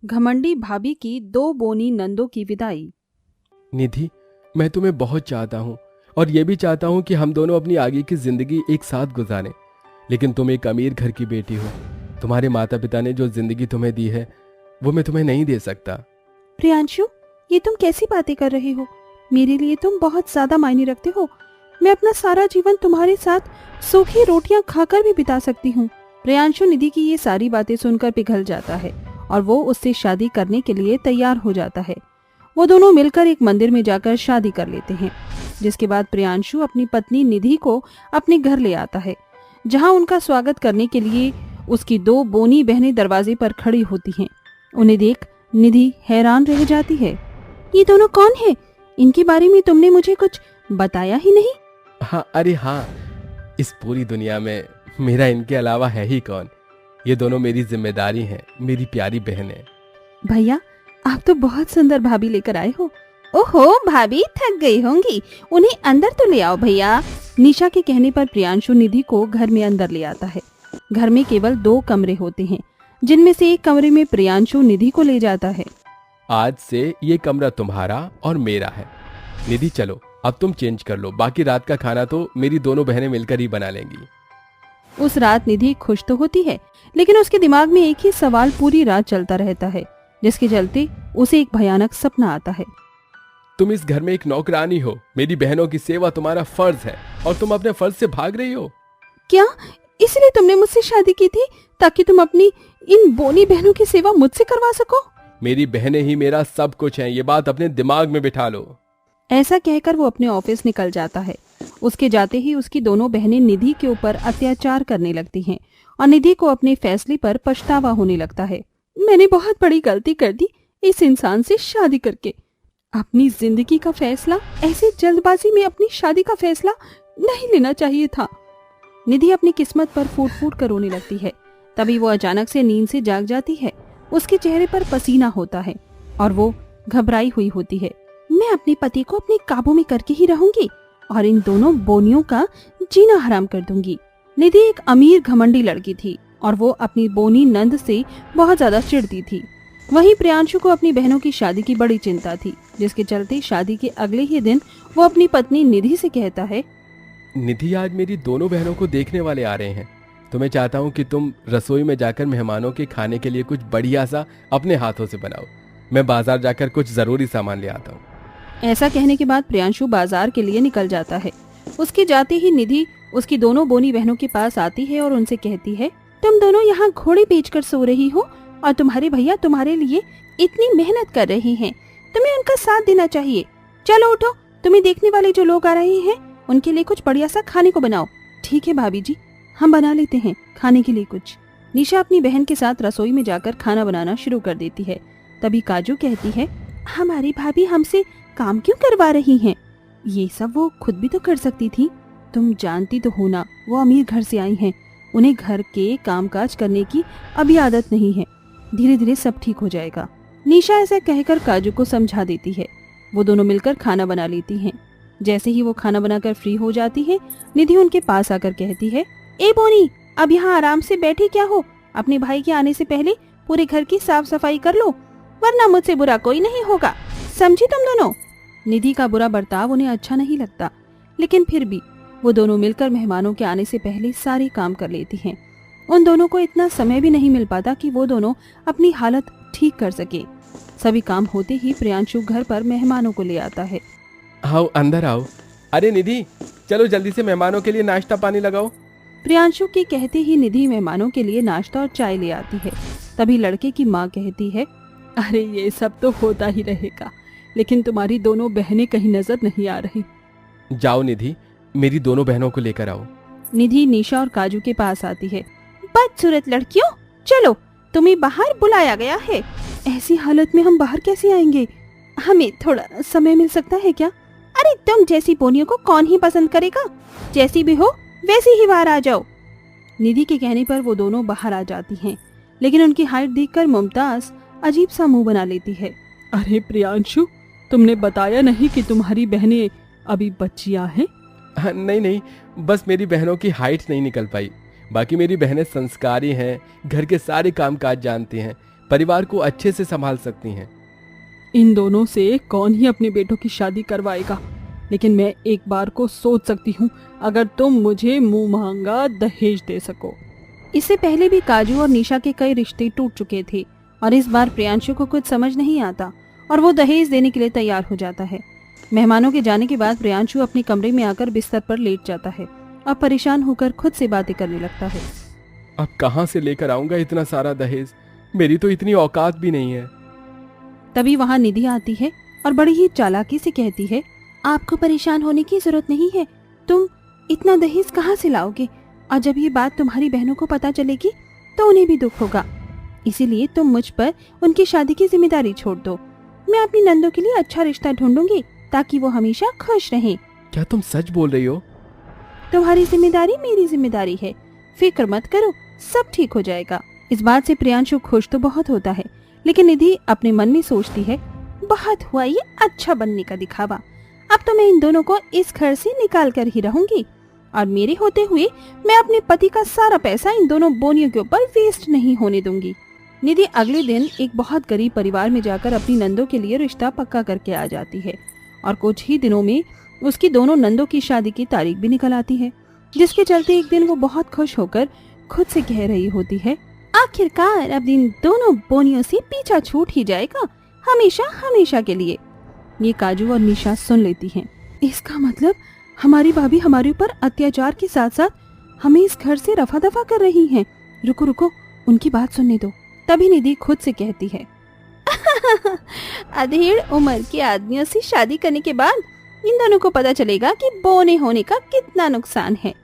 घमंडी भाभी की दो बोनी नंदों की विदाई। निधि, मैं तुम्हें बहुत चाहता हूँ और ये भी चाहता हूँ कि हम दोनों अपनी आगे की जिंदगी एक साथ गुजारें। लेकिन तुम एक अमीर घर की बेटी हो। तुम्हारे माता पिता ने जो जिंदगी तुम्हें दी है वो मैं तुम्हें नहीं दे सकता। प्रियांशु, ये तुम कैसी बातें कर रहे हो? मेरे लिए तुम बहुत ज्यादा मायने रखते हो। मैं अपना सारा जीवन तुम्हारे साथ सूखी रोटियां खाकर भी बिता सकती हूँ। प्रियांशु निधि की ये सारी बातें सुनकर पिघल जाता है और वो उससे शादी करने के लिए तैयार हो जाता है। वो दोनों मिलकर एक मंदिर में जाकर शादी कर लेते हैं, जिसके बाद प्रियांशु अपनी पत्नी निधि को अपने घर ले आता है, जहाँ उनका स्वागत करने के लिए उसकी दो बोनी बहनें दरवाजे पर खड़ी होती हैं। उन्हें देख निधि हैरान रह जाती है। ये दोनों कौन है? इनके बारे में तुमने मुझे कुछ बताया ही नहीं। हाँ, अरे हाँ, इस पूरी दुनिया में मेरा इनके अलावा है ही कौन। ये दोनों मेरी जिम्मेदारी हैं, मेरी प्यारी बहन है। भैया, आप तो बहुत सुंदर भाभी लेकर आए हो। ओहो, भाभी थक गई होंगी, उन्हें अंदर तो ले आओ भैया। निशा के कहने पर प्रियांशु निधि को घर में अंदर ले आता है। घर में केवल 2 कमरे होते हैं, जिनमें से एक कमरे में प्रियांशु निधि को ले जाता है। आज से ये कमरा तुम्हारा और मेरा है। निधि, चलो अब तुम चेंज कर लो, बाकी रात का खाना तो मेरी दोनों बहनें मिलकर ही बना लेंगी। उस रात निधि खुश तो होती है, लेकिन उसके दिमाग में एक ही सवाल पूरी रात चलता रहता है, जिसके चलते उसे एक भयानक सपना आता है। तुम इस घर में एक नौकरानी हो। मेरी बहनों की सेवा तुम्हारा फर्ज है और तुम अपने फर्ज से भाग रही हो। क्या इसलिए तुमने मुझसे शादी की थी, ताकि तुम अपनी इन बोनी बहनों की सेवा मुझसे करवा सको? मेरी बहनें ही मेरा सब कुछ हैं, ये बात अपने दिमाग में बिठा लो। ऐसा कहकर वो अपने ऑफिस निकल जाता है। उसके जाते ही उसकी दोनों बहनें निधि के ऊपर अत्याचार करने लगती हैं और निधि को अपने फैसले पर पछतावा होने लगता है। मैंने बहुत बड़ी गलती कर दी इस इंसान से शादी करके। अपनी जिंदगी का फैसला ऐसे जल्दबाजी में अपनी शादी का फैसला नहीं लेना चाहिए था। निधि अपनी किस्मत पर फूट फूट कर रोने लगती है। तभी वो अचानक से नींद से जाग जाती है। उसके चेहरे पर पसीना होता है और वो घबराई हुई होती है। मैं अपने पति को अपने काबू में करके ही रहूंगी और इन दोनों बोनियों का जीना हराम कर दूंगी। निधि एक अमीर घमंडी लड़की थी और वो अपनी बोनी नंद से बहुत ज्यादा चिढ़ती थी। वहीं प्रियांशु को अपनी बहनों की शादी की बड़ी चिंता थी, जिसके चलते शादी के अगले ही दिन वो अपनी पत्नी निधि से कहता है, निधि, आज मेरी दोनों बहनों को देखने वाले आ रहे हैं, तो मैं चाहता हूँ कि तुम रसोई में जाकर मेहमानों के खाने के लिए कुछ बढ़िया सा अपने हाथों से बनाओ। मैं बाजार जाकर कुछ जरूरी सामान ले आता हूँ। ऐसा कहने के बाद प्रियांशु बाजार के लिए निकल जाता है। उसके जाते ही निधि उसकी दोनों बोनी बहनों के पास आती है और उनसे कहती है, तुम दोनों यहाँ घोड़े बेचकर सो रही हो और तुम्हारे भैया तुम्हारे लिए इतनी मेहनत कर रहे हैं, तुम्हें उनका साथ देना चाहिए। चलो उठो, तुम्हें देखने वाले जो लोग आ रहे हैं उनके लिए कुछ बढ़िया सा खाने को बनाओ। ठीक है भाभी जी, हम बना लेते हैं खाने के लिए कुछ। निशा अपनी बहन के साथ रसोई में जाकर खाना बनाना शुरू कर देती है। तभी काजू कहती है, हमारी भाभी हमसे काम क्यों करवा रही हैं? ये सब वो खुद भी तो कर सकती थी। तुम जानती तो हो ना, वो अमीर घर से आई हैं, उन्हें घर के कामकाज करने की अभी आदत नहीं है। धीरे धीरे सब ठीक हो जाएगा। निशा ऐसा कहकर काजू को समझा देती है। वो दोनों मिलकर खाना बना लेती हैं। जैसे ही वो खाना बनाकर फ्री हो जाती है, निधि उनके पास आकर कहती है, ए बोनी, अब यहाँ आराम से बैठी क्या हो? अपने भाई के आने से पहले पूरे घर की साफ सफाई कर लो, वरना मुझसे बुरा कोई नहीं होगा। समझी तुम दोनों? निधि का बुरा बर्ताव उन्हें अच्छा नहीं लगता, लेकिन फिर भी वो दोनों मिलकर मेहमानों के आने से पहले सारे काम कर लेती हैं। उन दोनों को इतना समय भी नहीं मिल पाता कि वो दोनों अपनी हालत ठीक कर सके। सभी काम होते ही प्रियांशु घर पर मेहमानों को ले आता है। आओ, अंदर आओ। अरे निधि, चलो जल्दी से मेहमानों के लिए नाश्ता पानी लगाओ। प्रियांशु के कहते ही निधि मेहमानों के लिए नाश्ता और चाय ले आती है। तभी लड़के की माँ कहती है, अरे ये सब तो होता ही रहेगा, लेकिन तुम्हारी दोनों बहनें कहीं नजर नहीं आ रही। जाओ निधि, मेरी दोनों बहनों को लेकर आओ। निधि निशा और काजू के पास आती है। बदसूरत लड़कियों, चलो, तुम्हें बाहर बुलाया गया है। ऐसी हालत में हम बाहर कैसे आएंगे? हमें थोड़ा समय मिल सकता है क्या? अरे तुम जैसी बोनियों को कौन ही पसंद करेगा? जैसी भी हो वैसी ही बाहर आ जाओ। निधि के कहने पर वो दोनों बाहर आ जाती हैं, लेकिन उनकी हाइट देखकर मुमताज अजीब सा मुंह बना लेती है। अरे प्रियांशु, तुमने बताया नहीं कि तुम्हारी बहनें अभी बच्चियां हैं? नहीं नहीं, बस मेरी बहनों की हाइट नहीं निकल पाई। बाकी मेरी बहनें संस्कारी हैं, घर के सारे कामकाज जानती हैं। परिवार को अच्छे से संभाल सकती हैं। इन दोनों से कौन ही अपने बेटों की शादी करवाएगा, लेकिन मैं एक बार को सोच सकती हूँ अगर तुम मुझे मुंह मांगा दहेज दे सको। इससे पहले भी काजू और निशा के कई रिश्ते टूट चुके थे और इस बार प्रियांशु को कुछ समझ नहीं आता और वो दहेज देने के लिए तैयार हो जाता है। मेहमानों के जाने के बाद प्रियांशु अपने कमरे में आकर बिस्तर पर लेट जाता है और परेशान होकर खुद से बातें करने लगता है। अब कहाँ से लेकर आऊंगा इतना सारा दहेज, मेरी तो इतनी औकात भी नहीं है। तभी वहाँ निधि आती है और बड़ी ही चालाकी से कहती है, आपको परेशान होने की जरूरत नहीं है, तुम इतना दहेज कहाँ से लाओगे, और जब ये बात तुम्हारी बहनों को पता चलेगी तो उन्हें भी दुख होगा, इसीलिए तुम मुझ पर उनकी शादी की जिम्मेदारी छोड़ दो। मैं अपनी नंदों के लिए अच्छा रिश्ता ढूंढूंगी ताकि वो हमेशा खुश रहें। क्या तुम सच बोल रही हो? तुम्हारी जिम्मेदारी मेरी जिम्मेदारी है, फिक्र मत करो, सब ठीक हो जाएगा। इस बात से प्रियांशु खुश तो बहुत होता है, लेकिन निधि अपने मन में सोचती है, बहुत हुआ ये अच्छा बनने का दिखावा, अब तो मैं इन दोनों को इस घर से निकाल कर ही रहूंगी और मेरे होते हुए मैं अपने पति का सारा पैसा इन दोनों बोनियों के ऊपर वेस्ट नहीं होने दूंगी। निधि अगले दिन एक बहुत गरीब परिवार में जाकर अपनी नंदों के लिए रिश्ता पक्का करके आ जाती है और कुछ ही दिनों में उसकी दोनों नंदों की शादी की तारीख भी निकल आती है, जिसके चलते एक दिन वो बहुत खुश होकर खुद से कह रही होती है, आखिरकार अब इन दोनों बोनियों से पीछा छूट ही जाएगा, हमेशा हमेशा के लिए। ये काजू और निशा सुन लेती हैं। इसका मतलब हमारी भाभी हमारे ऊपर अत्याचार के साथ साथ हमें इस घर से रफा दफा कर रही हैं। रुको रुको, उनकी बात सुनने दो। तभी निधि खुद से कहती है, अधेड़ उम्र के आदमियों से शादी करने के बाद इन दोनों को पता चलेगा कि बोने होने का कितना नुकसान है।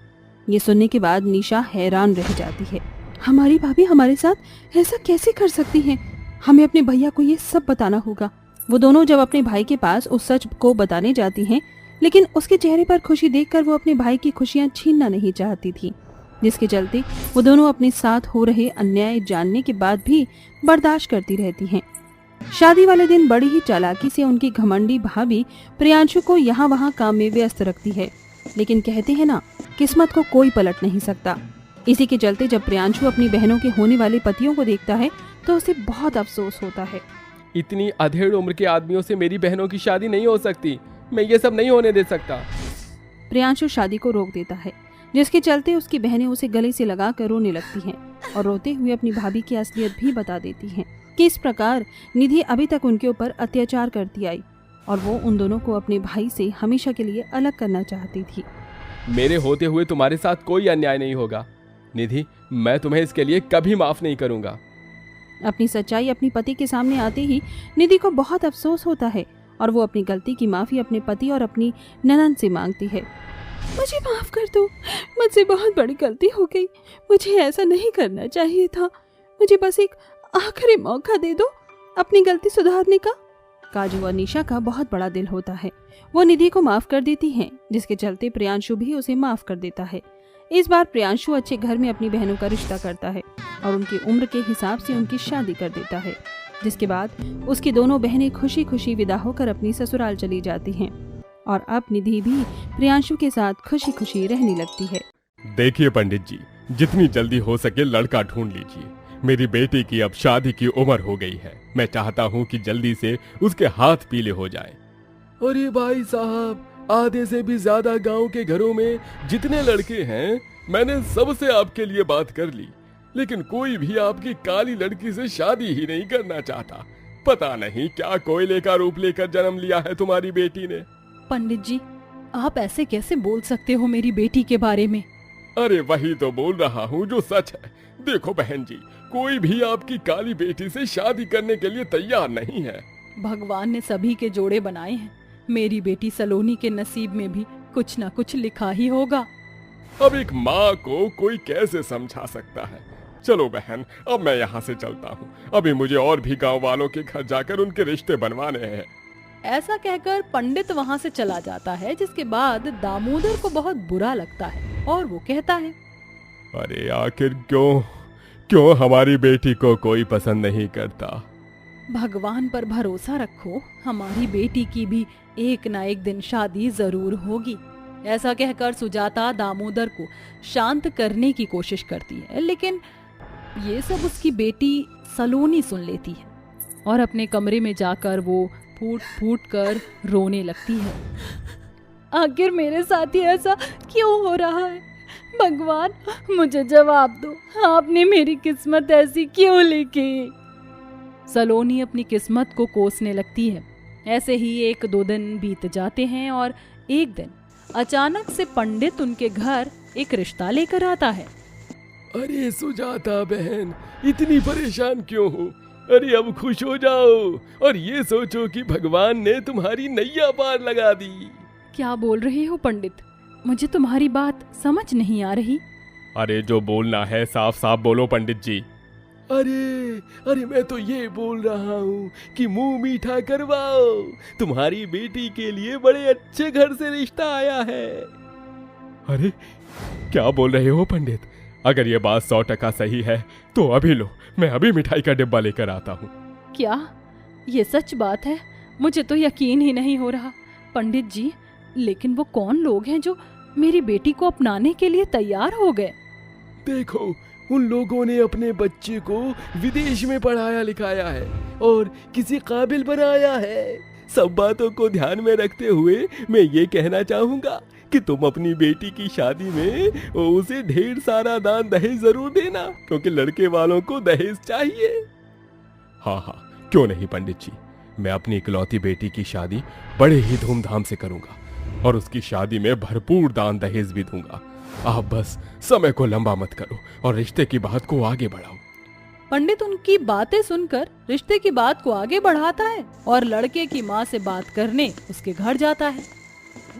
ये सुनने के बाद निशा हैरान रह जाती है, हमारी भाभी हमारे साथ ऐसा कैसे कर सकती हैं? हमें अपने भैया को ये सब बताना होगा। वो दोनों जब अपने भाई के पास उस सच को बताने जाती हैं, लेकिन उसके चेहरे पर खुशी देखकर वो अपने भाई की खुशियां छीनना नहीं चाहती थी, जिसके चलते वो दोनों अपने साथ हो रहे अन्याय जानने के बाद भी बर्दाश्त करती रहती हैं। शादी वाले दिन बड़ी ही चालाकी से उनकी घमंडी भाभी प्रियांशु को यहाँ वहाँ काम में व्यस्त रखती है, लेकिन कहते हैं ना, किस्मत को कोई पलट नहीं सकता। इसी के चलते जब प्रियांशु अपनी बहनों के होने वाले पतियों को देखता है तो उसे बहुत अफसोस होता है। इतनी अधेड़ उम्र के आदमियों से मेरी बहनों की शादी नहीं हो सकती, मैं ये सब नहीं होने दे सकता। प्रियांशु शादी को रोक देता है, जिसके चलते उसकी बहनें उसे गले से लगाकर रोने लगती हैं और रोते हुए अपनी भाभी की असलियत भी बता देती हैं कि इस प्रकार निधि अभी तक उनके ऊपर अत्याचार करती आई और वो उन दोनों को अपने भाई से हमेशा के लिए अलग करना चाहती थी। मेरे होते हुए तुम्हारे साथ कोई अन्याय नहीं होगा निधि, मैं तुम्हें इसके लिए कभी माफ नहीं करूंगा। अपनी सच्चाई अपनी पति के सामने आते ही निधि को बहुत अफसोस होता है और वो अपनी गलती की माफी अपने पति और अपनी ननद से मांगती है। मुझे माफ कर दो, मुझसे बहुत बड़ी गलती हो गई, मुझे ऐसा नहीं करना चाहिए था, मुझे बस एक आखिरी मौका दे दो अपनी गलती सुधारने का। काजू और निशा का बहुत बड़ा दिल होता है, वो निधि को माफ कर देती हैं, जिसके चलते प्रियांशु भी उसे माफ कर देता है। इस बार प्रियांशु अच्छे घर में अपनी बहनों का रिश्ता करता है और उनकी उम्र के हिसाब से उनकी शादी कर देता है, जिसके बाद उसकी दोनों बहनें खुशी खुशी विदा होकर अपनी ससुराल चली जाती हैं और अब निधि भी प्रियांशु के साथ खुशी खुशी रहने लगती है। देखिए पंडित जी, जितनी जल्दी हो सके लड़का ढूंढ लीजिए, मेरी बेटी की अब शादी की उम्र हो गई है, मैं चाहता हूँ कि जल्दी से उसके हाथ पीले हो जाएं। अरे भाई साहब, आधे से भी ज्यादा गांव के घरों में जितने लड़के हैं मैंने सबसे आपके लिए बात कर ली, लेकिन कोई भी आपकी काली लड़की से शादी ही नहीं करना चाहता। पता नहीं क्या कोयले का रूप लेकर जन्म लिया है तुम्हारी बेटी ने। पंडित जी, आप ऐसे कैसे बोल सकते हो मेरी बेटी के बारे में? अरे वही तो बोल रहा हूँ जो सच है। देखो बहन जी, कोई भी आपकी काली बेटी से शादी करने के लिए तैयार नहीं है। भगवान ने सभी के जोड़े बनाए हैं, मेरी बेटी सलोनी के नसीब में भी कुछ ना कुछ लिखा ही होगा। अब एक माँ को कोई कैसे समझा सकता है। चलो बहन, अब मैं यहाँ से चलता हूँ, अभी मुझे और भी गांव वालों के घर जाकर उनके रिश्ते बनवाने हैं। ऐसा कहकर पंडित वहाँ से चला जाता है, जिसके बाद दामोदर को बहुत बुरा लगता है और वो कहता है, अरे आखिर क्यों हमारी बेटी को कोई पसंद नहीं करता। भगवान पर भरोसा रखो, हमारी बेटी की भी एक ना एक दिन शादी जरूर होगी। ऐसा कहकर सुजाता दामोदर को शांत करने की कोशिश करती है, लेकिन ये सब उसकी बेटी सलोनी सुन लेती है और अपने कमरे में जाकर वो फूट फूट कर रोने लगती है। आखिर मेरे साथ ही ऐसा क्यों हो रहा है? भगवान मुझे जवाब दो, आपने मेरी किस्मत ऐसी क्यों लिखी? सलोनी अपनी किस्मत को कोसने लगती है। ऐसे ही 1-2 दिन बीत जाते हैं और एक दिन अचानक से पंडित उनके घर एक रिश्ता लेकर आता है। अरे सुजाता बहन, इतनी परेशान क्यों हो? अरे अब खुश हो जाओ और ये सोचो कि भगवान ने तुम्हारी नैया पार लगा दी। क्या बोल रहे हो पंडित? मुझे तुम्हारी बात समझ नहीं आ रही। अरे जो बोलना है साफ साफ बोलो पंडित जी। अरे मैं तो ये बोल रहा हूँ कि मुंह मीठा करवाओ, तुम्हारी बेटी के लिए बड़े अच्छे घर से रिश्ता आया है। अरे क्या बोल रहे हो पंडित? अगर ये बात 100% सही है तो अभी लो, मैं अभी मिठाई का डिब्बा लेकर आता हूँ। क्या ये सच बात है? मुझे तो यकीन ही नहीं हो रहा। पंडित जी, लेकिन वो कौन लोग हैं जो मेरी बेटी को अपनाने के लिए तैयार हो गए? देखो, उन लोगों ने अपने बच्चे को विदेश में पढ़ाया लिखाया है और किसी काबिल बनाया है। सब बातों को ध्यान में रखते हुए मैं ये कहना चाहूँगा कि तुम अपनी बेटी की शादी में उसे ढेर सारा दान दहेज जरूर देना, क्योंकि लड़के वालों को दहेज चाहिए। हाँ, क्यों नहीं पंडित जी। मैं अपनी इकलौती बेटी की शादी बड़े ही धूमधाम से करूंगा और उसकी शादी में भरपूर दान दहेज भी दूंगा। आप बस समय को लंबा मत करो और रिश्ते की बात को आगे बढ़ाओ। पंडित उनकी बातें सुनकर रिश्ते की बात को आगे बढ़ाता है और लड़के की माँ से बात करने उसके घर जाता है।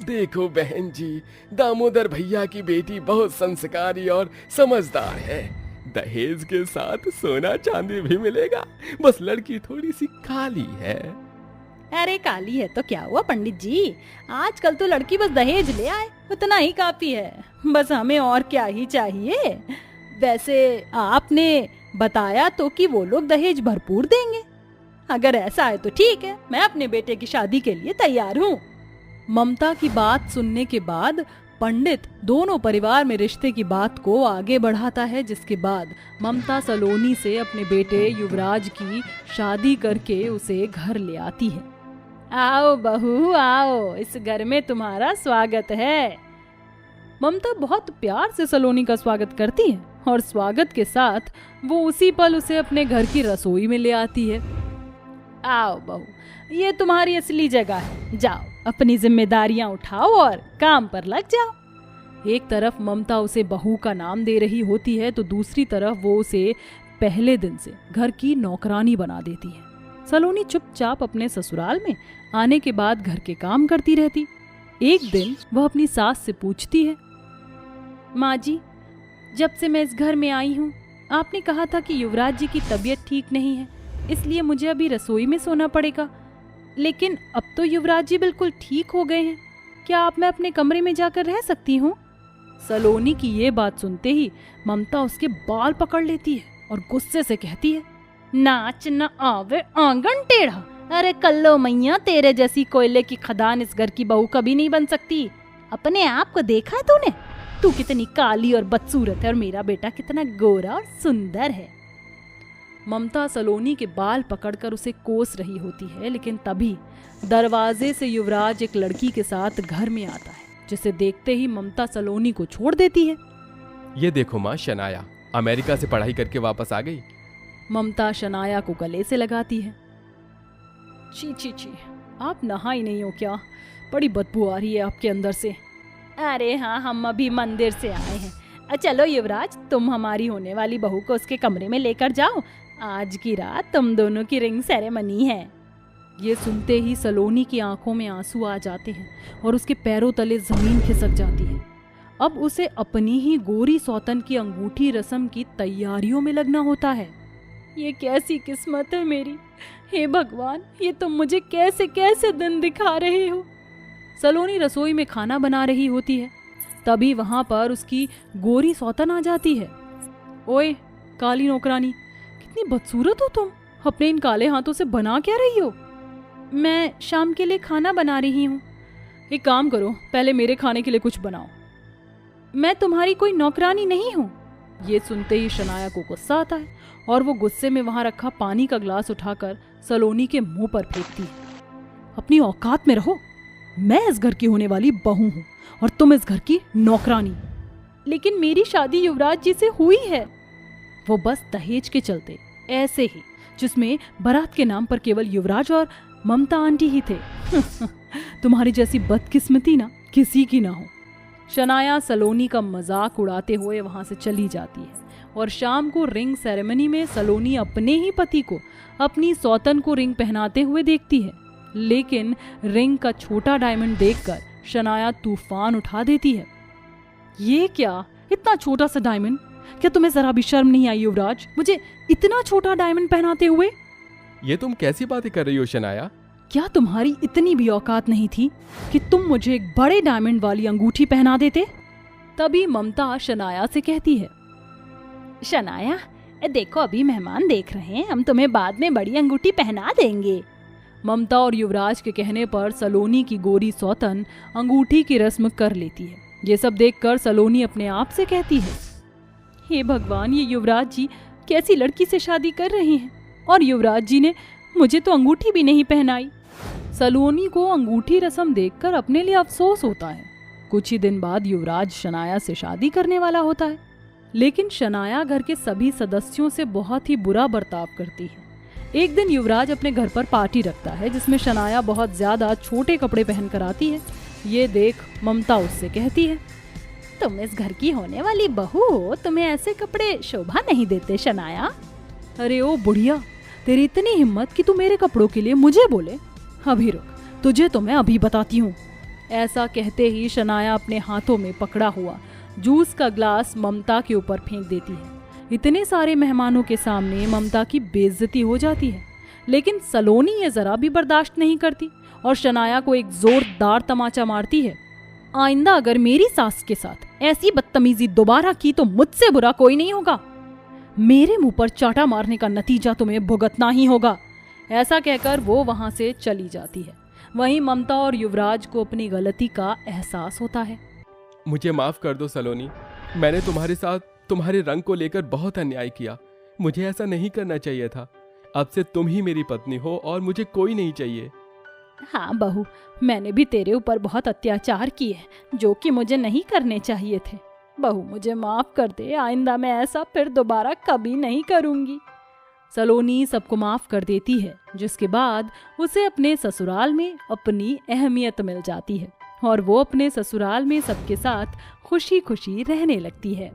देखो बहन जी, दामोदर भैया की बेटी बहुत संस्कारी और समझदार है। दहेज के साथ सोना चांदी भी मिलेगा, बस लड़की थोड़ी सी काली है। अरे काली है तो क्या हुआ पंडित जी? आजकल तो लड़की बस दहेज ले आए उतना ही काफी है, बस हमें और क्या ही चाहिए। वैसे आपने बताया तो कि वो लोग दहेज भरपूर देंगे। अगर ऐसा है तो ठीक है, मैं अपने बेटे की शादी के लिए तैयार हूँ। ममता की बात सुनने के बाद पंडित दोनों परिवार में रिश्ते की बात को आगे बढ़ाता है, जिसके बाद ममता सलोनी से अपने बेटे युवराज की शादी करके उसे घर ले आती है। आओ बहू आओ, इस घर में तुम्हारा स्वागत है। ममता बहुत प्यार से सलोनी का स्वागत करती है और स्वागत के साथ वो उसी पल उसे अपने घर की रसोई में ले आती है। आओ बहू, ये तुम्हारी असली जगह है, जाओ अपनी जिम्मेदारियां उठाओ और काम पर लग जाओ। एक तरफ ममता उसे बहू का नाम दे रही होती है तो दूसरी तरफ वो उसे पहले दिन से घर की नौकरानी बना देती है। सलोनी चुपचाप अपने ससुराल में आने के बाद घर के काम करती रहती। एक दिन वह अपनी सास से पूछती है, माँ जी, जब से मैं इस घर में आई हूँ आपने कहा था कि युवराज जी की तबीयत ठीक नहीं है, इसलिए मुझे अभी रसोई में सोना पड़ेगा, लेकिन अब तो युवराज जी बिल्कुल ठीक हो गए हैं, क्या आप मैं अपने कमरे में जाकर रह सकती हूँ? सलोनी की ये बात सुनते ही ममता उसके बाल पकड़ लेती है और गुस्से से कहती है, नाच न आवे आंगन टेढ़ा। अरे कल्लो मैया, तेरे जैसी कोयले की खदान इस घर की बहू कभी नहीं बन सकती। अपने आप को देखा है तूने? तू कितनी काली और बदसूरत है और मेरा बेटा कितना गोरा और सुंदर है। ममता सलोनी के बाल पकड़कर उसे कोस रही होती है, लेकिन तभी दरवाजे से युवराज एक लड़की के साथ घर में आता है, जिसे देखते ही ममता सलोनी को छोड़ देती है। ये देखो माँ, शनाया अमेरिका से पढ़ाई करके वापस आ गई। ममता शनाया को गले से लगाती है। छी छी छी, आप नहाई नहीं हो क्या? बड़ी बदबू आ रही है आपके अंदर से। अरे हाँ, हम अभी मंदिर से आए हैं। चलो युवराज, तुम हमारी होने वाली बहू को उसके कमरे में लेकर जाओ, आज की रात तुम दोनों की रिंग सेरेमनी है। ये सुनते ही सलोनी की आंखों में आंसू आ जाते हैं और उसके पैरों तले जमीन खिसक जाती है। अब उसे अपनी ही गोरी सौतन की अंगूठी रस्म की तैयारियों में लगना होता है। ये कैसी किस्मत है मेरी, हे भगवान, ये तुम मुझे कैसे कैसे दिन दिखा रहे हो। सलोनी रसोई में खाना बना रही होती है, तभी वहां पर उसकी गोरी सौतन आ जाती है। ओए काली नौकरानी, कितनी बदसूरत हो तुम, अपने इन काले हाथों से बना क्या रही हो? मैं शाम के लिए खाना बना रही हूँ। एक काम करो, पहले मेरे खाने के लिए कुछ बनाओ। मैं तुम्हारी कोई नौकरानी नहीं हूँ। ये सुनते ही शनाया को गुस्सा आता है और वो गुस्से में वहां रखा पानी का ग्लास उठाकर सलोनी के मुंह पर फेंकती है। अपनी औकात में रहो, मैं इस घर की होने वाली बहू हूँ और तुम इस घर की नौकरानी। लेकिन मेरी शादी युवराज जी से हुई है। वो बस दहेज के चलते, ऐसे ही, जिसमें बारात के नाम पर केवल युवराज और ममता आंटी ही थे। तुम्हारी जैसी बदकिस्मती ना किसी की ना हो। शनाया सलोनी का मजाक उड़ाते हुए वहां से चली जाती है और शाम को रिंग सेरेमनी में सलोनी अपने ही पति को अपनी सौतन को रिंग पहनाते हुए देखती है। लेकिन रिंग का छोटा डायमंड देखकर शनाया तूफान उठा देती है। ये क्या, इतना छोटा सा डायमंड? क्या तुम्हें जरा भी शर्म नहीं आई युवराज, मुझे इतना छोटा डायमंड पहनाते हुए? ये तुम कैसी बातें कर रही हो शनाया? क्या तुम्हारी इतनी भी औकात नहीं थी कि तुम मुझे एक बड़े डायमंड वाली अंगूठी पहना देते? तभी ममता शनाया से कहती है, शनाया देखो, अभी मेहमान देख रहे हैं, हम तुम्हें बाद में बड़ी अंगूठी पहना देंगे। ममता और युवराज के कहने पर सलोनी की गोरी सौतन अंगूठी की रस्म कर लेती है। ये सब देखकर सलोनी अपने आप से कहती है, हे भगवान, ये युवराज जी कैसी लड़की से शादी कर रही हैं और युवराज जी ने मुझे तो अंगूठी भी नहीं पहनाई। सलोनी को अंगूठी रस्म देखकर अपने लिए अफसोस होता है। कुछ ही दिन बाद युवराज शनाया से शादी करने वाला होता है, लेकिन शनाया घर के सभी सदस्यों से बहुत ही बुरा बर्ताव करती है। एक दिन युवराज अपने घर पर पार्टी रखता है जिसमें शनाया बहुत ज्यादा छोटे कपड़े पहनकर आती है। ये देख ममता उससे कहती है, तुम इस घर की होने वाली बहू हो, तुम्हें ऐसे कपड़े शोभा नहीं देते शनाया। अरे ओ बुढ़िया, तेरी इतनी हिम्मत कि तू मेरे कपड़ों के लिए मुझे बोले? अभी रुक, तुझे तो मैं अभी बताती हूँ। ऐसा कहते ही शनाया अपने हाथों में पकड़ा हुआ जूस का ग्लास ममता के ऊपर फेंक देती है। इतने सारे मेहमानों के सामने ममता की बेइज्जती हो जाती है, लेकिन सलोनी ये जरा भी बर्दाश्त नहीं करती और शनाया को एक जोरदार तमाचा मारती है। आइंदा अगर मेरी सास के साथ ऐसी बदतमीजी दोबारा की तो मुझसे बुरा कोई नहीं होगा। मेरे मुंह पर चाटा मारने का नतीजा तुम्हें भुगतना ही होगा। ऐसा कहकर वो वहां से चली जाती है। वहीं ममता और युवराज को अपनी गलती का एहसास होता है। मुझे माफ कर दो सलोनी, मैंने तुम्हारे साथ तुम्हारे रंग को लेकर बहुत अन्याय किया। मुझे ऐसा नहीं करना चाहिए था। अब से तुम ही मेरी पत्नी हो और मुझे कोई नहीं चाहिए। हाँ बहू, मैंने भी तेरे ऊपर बहुत अत्याचार किए जो कि मुझे नहीं करने चाहिए थे। बहू मुझे माफ कर दे, आइंदा मैं ऐसा फिर दोबारा कभी नहीं करूंगी। सलोनी सबको माफ कर देती है, जिसके बाद उसे अपने ससुराल में अपनी अहमियत मिल जाती है और वो अपने ससुराल में सबके साथ खुशी खुशी रहने लगती है।